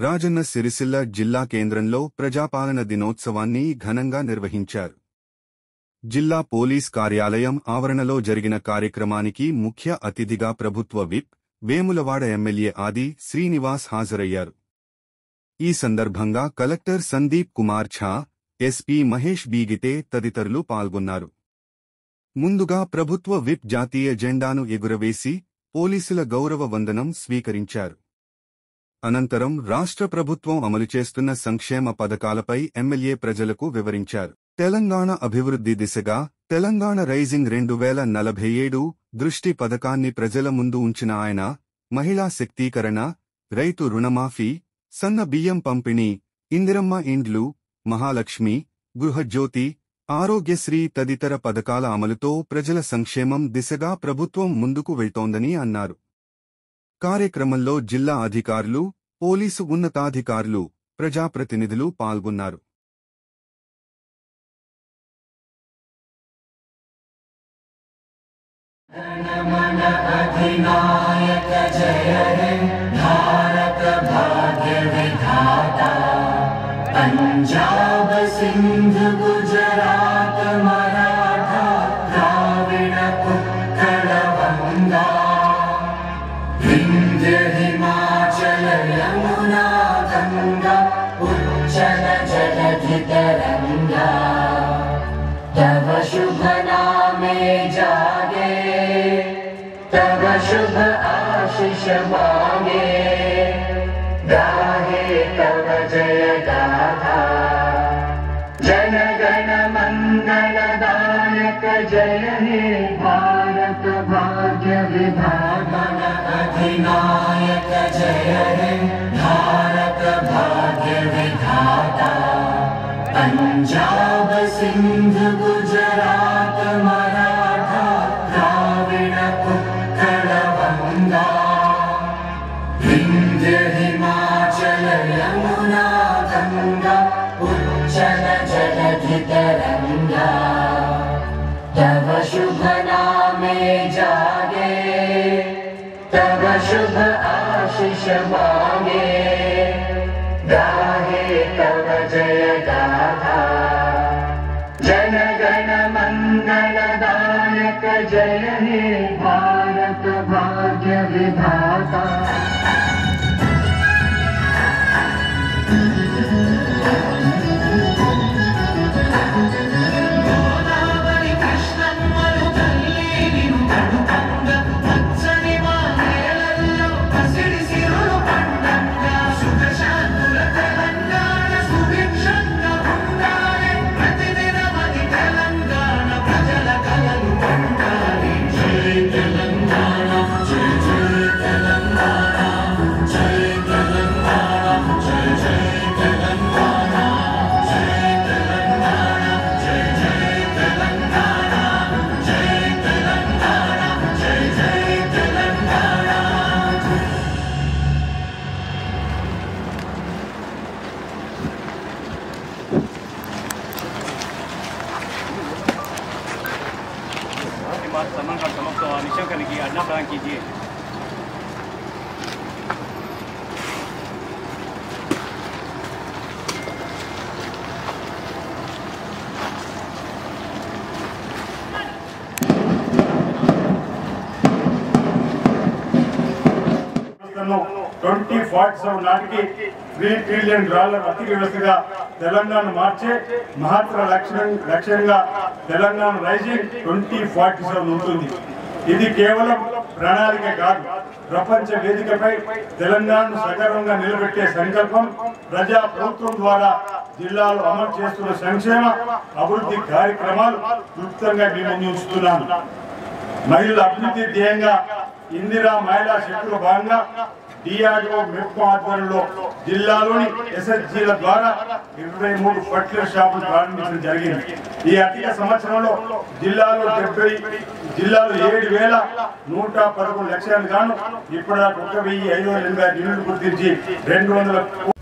రాజన్న సిరిసిల్ల జిల్లా కేంద్రంలో ప్రజాపాలన దినోత్సవాన్ని ఘనంగా నిర్వహించారు. జిల్లా పోలీస్ కార్యాలయం ఆవరణలో జరిగిన కార్యక్రమానికి ముఖ్య అతిథిగా ప్రభుత్వ విప్, వేములవాడ ఎమ్మెల్యే ఆది శ్రీనివాస్ హాజరయ్యారు. ఈ సందర్భంగా కలెక్టర్ సందీప్ కుమార్ ఝా, ఎస్పీ మహేష్ బీగితే తదితరులు పాల్గొన్నారు. ముందుగా ప్రభుత్వ విప్ జాతీయ జెండాను ఎగురవేసి పోలీసుల గౌరవ వందనం స్వీకరించారు. అనంతరం రాష్ట్ర ప్రభుత్వం అమలు చేస్తున్న సంక్షేమ పథకాలపై ఎమ్మెల్యే ప్రజలకు వివరించారు. తెలంగాణ అభివృద్ధి దిశగా తెలంగాణ రైజింగ్ 2047 దృష్టి పథకాన్ని ప్రజల ముందు ఉంచిన ఆయన మహిళా శక్తీకరణ, రైతు రుణమాఫీ, సన్న బియ్యం పంపిణీ, ఇందిరమ్మ ఇండ్లు, మహాలక్ష్మి, గృహజ్యోతి, ఆరోగ్యశ్రీ తదితర పథకాల అమలుతో ప్రజల సంక్షేమం దిశగా ప్రభుత్వం ముందుకు వెళ్తోందని అన్నారు. కార్యక్రమంలో జిల్లా అధికారులు, పోలీసు ఉన్నతాధికారులు, ప్రజాప్రతినిధులు పాల్గొన్నారు. जनमन अधिनायक जय हे भारत भाग्य विधाता, पंजाब सिंध गुजरात मराठा द्राविड़ उत्कल गंगा, विंध्य हिमाचल यमुना गंगा उच्चल जलधि तरंगा, तव शुभ नामे जागे, तव शुभ आशीष मांगे, गाहे तव जय गाथा, जन गण मंगल दायक जय हे भारत भाग्य विधाता, अधिनायक जय हे भारत भाग्य विधाता, पंजाब सिंध गुजरात मराठा द्राविड़ उत्कल गंगा, विंध्य हिमाचल यमुना गंगा उच्चल जलधि तरंगा, तव शुभ नामे जागे, तव शुभ आशीष मांगे, गाहे तव जय गाथा, जन गण मंगल दायक जय हे भारत भाग्य विधाता। सम्मान का समाप्त निश्चय करने की आज्ञा प्रदान कीजिए। నాటికి $3 ట్రిలియన్ ఆర్థిక వ్యవస్థగా తెలంగాణ మార్చే మహత్తర లక్ష్యంగా తెలంగాణ రైజింగ్ 2047 ఉంటుంది. ఇది కేవలం ప్రణాళిక కాదు, ప్రపంచ వేదికపై తెలంగాణను సగర్వంగా నిలబెట్టే సంకల్పం. ప్రజా ప్రభుత్వం ద్వారా జిల్లాలో అమలు చేస్తున్న సంక్షేమ అభివృద్ధి కార్యక్రమాలు క్లుప్తంగా మీ ముందు ఉంచుతున్నాను. మహిళల అభివృద్ధి ధ్యేయంగా ఇందిరా మహిళా శక్తుల భాగంగా డిఆర్ఓ మెప్పు ఆధ్వర్యంలో జిల్లాలోని ఎస్ఎస్జీల ద్వారా 23 ఫర్టిలైజర్ షాపులు ప్రారంభించడం జరిగింది. ఈ ఆర్థిక సంవత్సరంలో జిల్లాలో 7,111 లక్ష్యాలు గాను ఇప్పటిదాకా 1,580 యూనిట్లు గుర్తించి 200